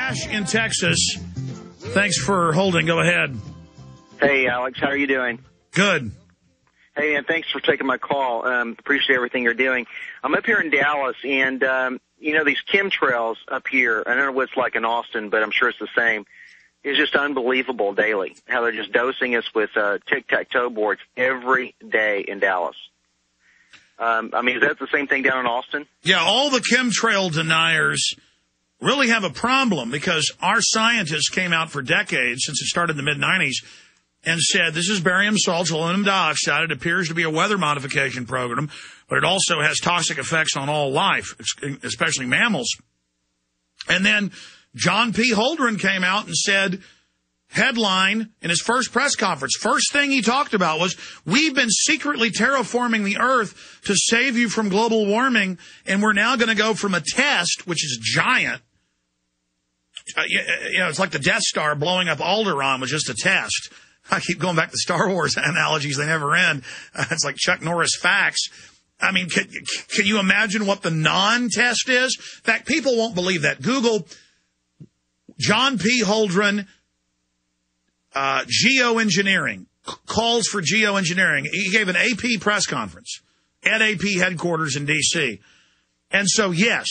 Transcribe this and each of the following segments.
Ash in Texas. Thanks for holding. Go ahead. Hey, Alex. How are you doing? Good. Hey, man, thanks for taking my call. Appreciate everything you're doing. I'm up here in Dallas, and, these chemtrails up here, I don't know what it's like in Austin, but I'm sure it's the same. It's just unbelievable daily, how they're just dosing us with tic-tac-toe boards every day in Dallas. Is that the same thing down in Austin? Yeah, all the chemtrail deniers really have a problem because our scientists came out for decades, since it started in the mid-'90s, and said, this is barium salts, aluminum dioxide. It appears to be a weather modification program, but it also has toxic effects on all life, especially mammals. And then John P. Holdren came out and said, headline in his first press conference, first thing he talked about was, we've been secretly terraforming the earth to save you from global warming, and we're now going to go from a test, which is giant. It's like the Death Star blowing up Alderaan was just a test. I keep going back to Star Wars analogies. They never end. It's like Chuck Norris facts. I mean, can you imagine what the non-test is? In fact, people won't believe that. Google John P. Holdren, geoengineering, calls for geoengineering. He gave an AP press conference at AP headquarters in D.C. And so, yes,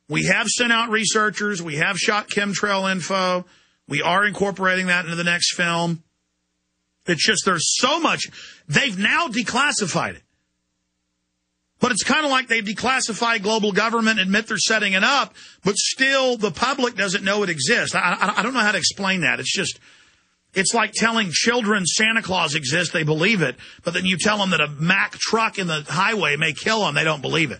we have sent out researchers. We have shot chemtrail info. We are incorporating that into the next film. It's just there's so much. They've now declassified it. But it's kind of like they've declassified global government, admit they're setting it up, but still the public doesn't know it exists. I don't know how to explain that. It's like telling children Santa Claus exists, they believe it, but then you tell them that a Mack truck in the highway may kill them, they don't believe it.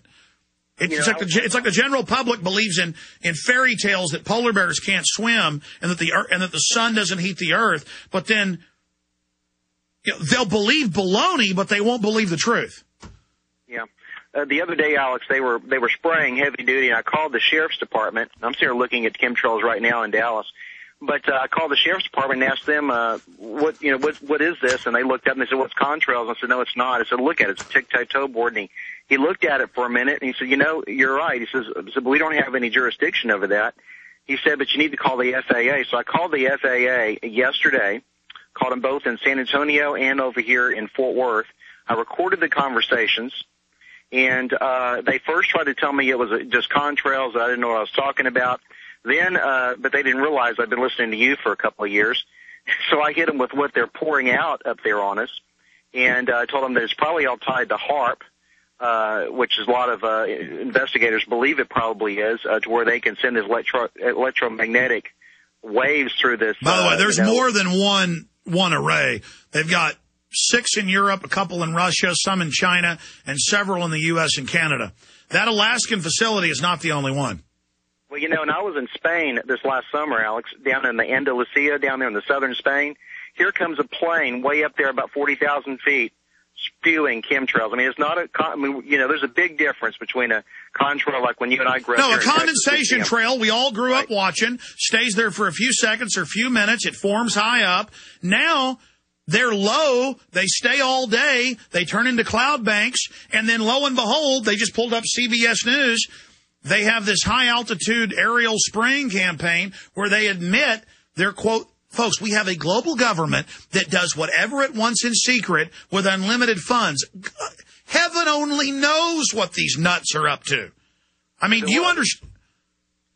It's like the general public believes in fairy tales that polar bears can't swim and that the sun doesn't heat the earth, but then they'll believe baloney, but they won't believe the truth. Yeah. The other day, Alex, they were spraying heavy duty, and I called the sheriff's department. I'm sitting here looking at chemtrails right now in Dallas. But I called the sheriff's department and asked them, what is this? And they looked up and they said, what's contrails? I said, no, it's not. I said, look at it. It's a tic-tac-toe board. And he looked at it for a minute, and he said, you're right. He says, but we don't have any jurisdiction over that. He said, but you need to call the FAA. So I called the FAA yesterday, called them both in San Antonio and over here in Fort Worth. I recorded the conversations, and they first tried to tell me it was just contrails. I didn't know what I was talking about. Then, but they didn't realize I've been listening to you for a couple of years. So I hit them with what they're pouring out up there on us, and I told them that it's probably all tied to HAARP, which is a lot of investigators believe it probably is, to where they can send this electromagnetic waves through this. By the way, there's more than one array. They've got 6 in Europe, a couple in Russia, some in China, and several in the U.S. and Canada. That Alaskan facility is not the only one. Well, and I was in Spain this last summer, Alex, down in the Andalusia, down there in the southern Spain. Here comes a plane way up there about 40,000 feet spewing chemtrails. I mean, it's not there's a big difference between a contrail like when you and I grew up. No, a condensation trail we all grew up watching, stays there for a few seconds or a few minutes. It forms high up. Now they're low. They stay all day. They turn into cloud banks. And then lo and behold, they just pulled up CBS News. They have this high-altitude aerial spraying campaign where they admit they're, quote, folks, we have a global government that does whatever it wants in secret with unlimited funds. Heaven only knows what these nuts are up to. I mean, do you understand?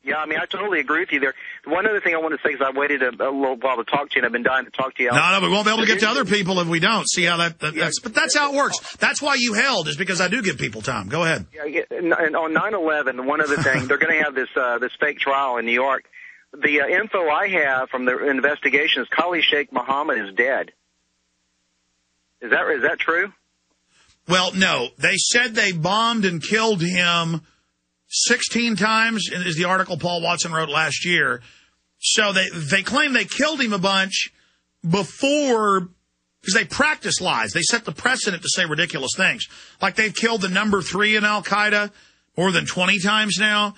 Yeah, I mean, I totally agree with you there. One other thing I want to say is I waited a little while to talk to you, and I've been dying to talk to you. No, we won't be able to get to other people if we don't. See how but that's how it works. That's why you held, is because I do give people time. Go ahead. Yeah, and on 9/11, one other thing, they're going to have this fake trial in New York. The info I have from the investigation is Khalid Sheikh Mohammed is dead. Is that true? Well, no. They said they bombed and killed him 16 times, is the article Paul Watson wrote last year. So they claim they killed him a bunch before, because they practice lies. They set the precedent to say ridiculous things. Like they've killed the number 3 in Al-Qaeda more than 20 times now.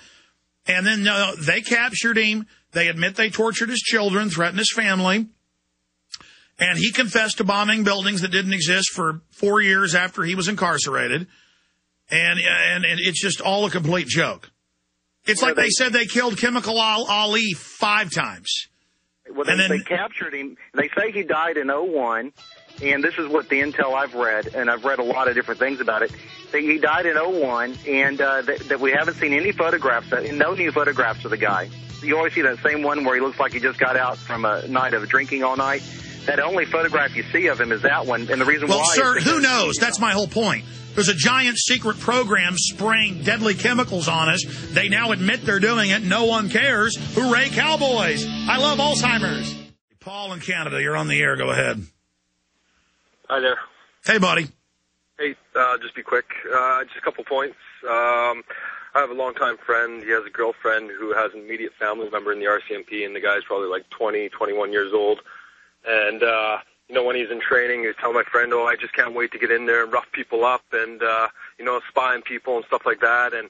And then they captured him. They admit they tortured his children, threatened his family. And he confessed to bombing buildings that didn't exist for 4 years after he was incarcerated. And it's just all a complete joke. It's like they said they killed Chemical Ali 5 times. Well, they captured him. They say he died in '01, and this is what the intel I've read, and I've read a lot of different things about it. He died in '01, and that we haven't seen any photographs, no new photographs of the guy. You always see that same one where he looks like he just got out from a night of drinking all night. That only photograph you see of him is that one, and the reason why... Well, sir, who knows? That's my whole point. There's a giant secret program spraying deadly chemicals on us. They now admit they're doing it. No one cares. Hooray, Cowboys. I love Alzheimer's. Paul in Canada, you're on the air. Go ahead. Hi there. Hey, buddy. Hey, just be quick. Just a couple points. I have a longtime friend. He has a girlfriend who has an immediate family member in the RCMP, and the guy's probably like 20, 21 years old. And, when he's in training, he's telling my friend, I just can't wait to get in there and rough people up and, spy on people and stuff like that. And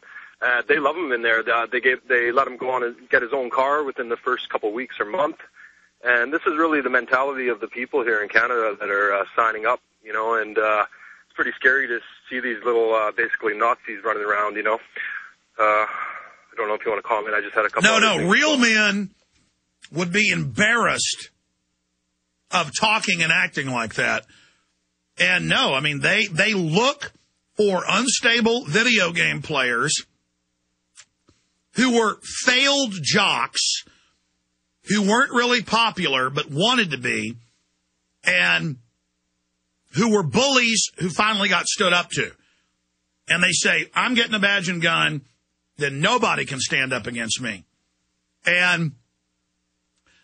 they love him in there. They let him go on and get his own car within the first couple of weeks or month. And this is really the mentality of the people here in Canada that are signing up, and it's pretty scary to see these little, basically Nazis running around, I don't know if you want to comment. I just had a couple No, real men would be embarrassed of talking and acting like that. And no, I mean, they look for unstable video game players who were failed jocks, who weren't really popular but wanted to be, and who were bullies who finally got stood up to. And they say, I'm getting a badge and gun, then nobody can stand up against me. And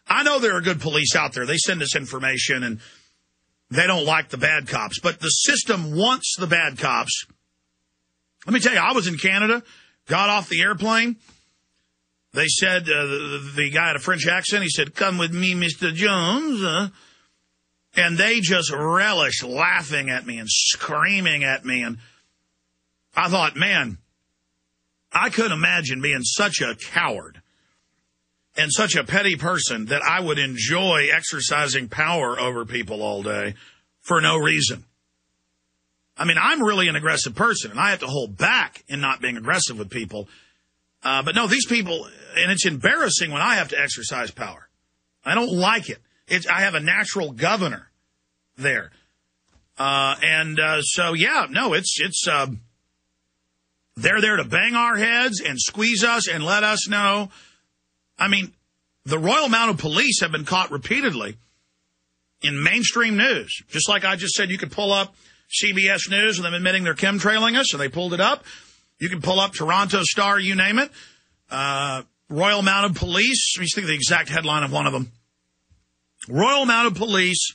I know there are good police out there. They send us information, and they don't like the bad cops. But the system wants the bad cops. Let me tell you, I was in Canada, got off the airplane. They said, the guy had a French accent. He said, come with me, Mr. Jones. And they just relished laughing at me and screaming at me. And I thought, man, I couldn't imagine being such a coward and such a petty person that I would enjoy exercising power over people all day for no reason. I mean, I'm really an aggressive person, and I have to hold back in not being aggressive with people. But no, these people, and it's embarrassing when I have to exercise power. I don't like it. I have a natural governor there. So, yeah, no, they're there to bang our heads and squeeze us and let us know. I mean, the Royal Mounted Police have been caught repeatedly in mainstream news. Just like I just said, you could pull up CBS News with them admitting they're chemtrailing us, and they pulled it up. You can pull up Toronto Star, you name it. Royal Mounted Police, let me think of the exact headline of one of them. Royal Mounted Police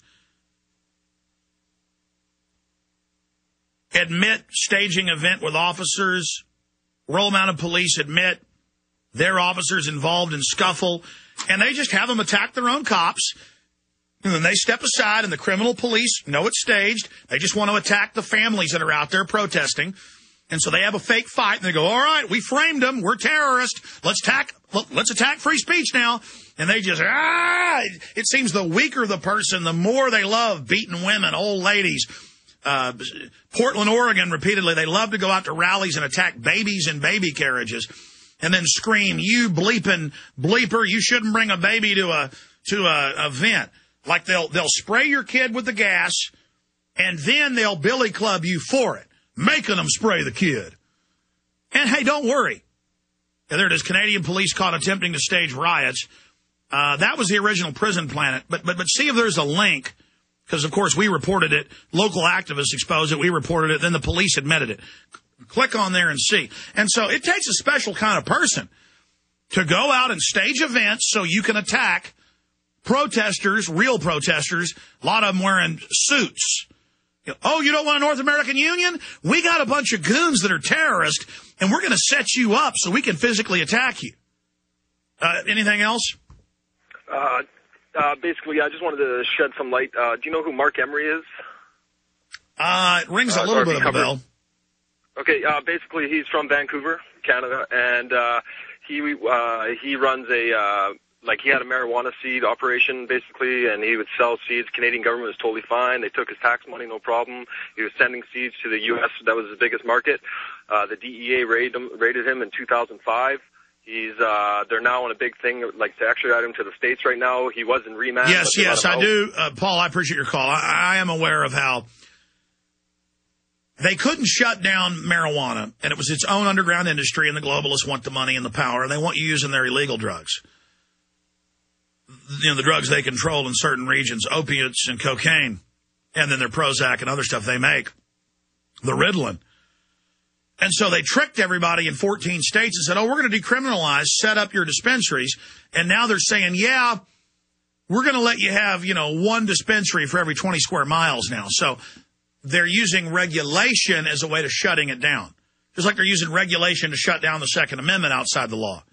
admit staging event with officers. Royal Mounted Police admit their officers involved in scuffle, and they just have them attack their own cops. And then they step aside, and the criminal police know it's staged. They just want to attack the families that are out there protesting. And so they have a fake fight, and they go, all right, we framed them. We're terrorists. Let's attack free speech now. And they just, it seems the weaker the person, the more they love beating women, old ladies. Portland, Oregon, repeatedly, they love to go out to rallies and attack babies in baby carriages and then scream, you bleeping bleeper, you shouldn't bring a baby to a event. Like they'll spray your kid with the gas, and then they'll billy club you for it, making them spray the kid. And hey, don't worry. There it is, Canadian police caught attempting to stage riots. That was the original Prison Planet. But see if there's a link, because, of course, we reported it. Local activists exposed it. We reported it. Then the police admitted it. Click on there and see. And so it takes a special kind of person to go out and stage events so you can attack protesters, real protesters, a lot of them wearing suits. Oh, you don't want a North American Union? We got a bunch of goons that are terrorists, and we're going to set you up so we can physically attack you. Anything else? Basically, I just wanted to shed some light. Do you know who Mark Emery is? It rings a little bit of a bell. Okay, basically, he's from Vancouver, Canada, and he runs he had a marijuana seed operation, basically, and he would sell seeds. Canadian government was totally fine. They took his tax money, no problem. He was sending seeds to the U.S. That was his biggest market. The DEA raided him in 2005. They're now on a big thing, like to extradite him to the States right now. He was in remand. Yes, I do. Paul, I appreciate your call. I am aware of how they couldn't shut down marijuana, and it was its own underground industry, and the globalists want the money and the power, and they want you using their illegal drugs. You know, the drugs they control in certain regions, opiates and cocaine, and then their Prozac and other stuff they make, the Ritalin. And so they tricked everybody in 14 states and said, oh, we're going to decriminalize, set up your dispensaries. And now they're saying, yeah, we're going to let you have, one dispensary for every 20 square miles now. So they're using regulation as a way to shutting it down. Just like they're using regulation to shut down the Second Amendment outside the law.